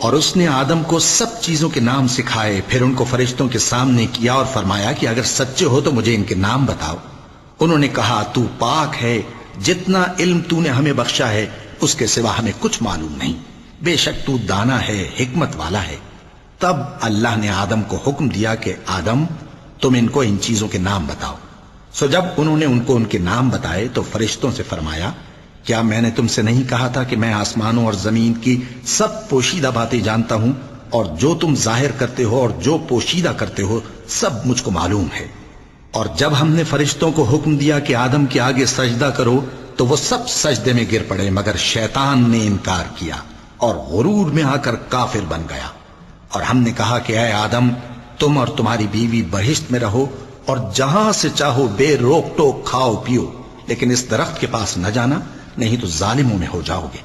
और उसने आदम को सब चीजों के नाम सिखाए, फिर उनको फरिश्तों के सामने किया और फरमाया कि अगर सच्चे हो तो मुझे इनके नाम बताओ। उन्होंने कहा, तू पाक है, जितना इल्म तूने हमें बख्शा है उसके सिवा हमें कुछ मालूम नहीं, बेशक तू दाना है, हिकमत वाला है। तब अल्लाह ने आदम को हुक्म दिया कि आदम, तुम इनको इन चीजों के नाम बताओ। सो जब उन्होंने उनको उनके नाम बताए तो फरिश्तों से फरमाया, क्या मैंने तुमसे नहीं कहा था कि मैं आसमानों और जमीन की सब पोशीदा बातें जानता हूं, और जो तुम जाहिर करते हो और जो पोशीदा करते हो सब मुझको मालूम है। और जब हमने फरिश्तों को हुक्म दिया कि आदम के आगे सजदा करो तो वो सब सजदे में गिर पड़े, मगर शैतान ने इनकार किया और गुरूर में आकर काफिर बन गया। और हमने कहा कि ऐ आदम, तुम और तुम्हारी बीवी बहिश्त में रहो और जहां से चाहो बेरोक टोक खाओ पियो, लेकिन इस दरख्त के पास न जाना, नहीं तो जालिमों में हो जाओगे।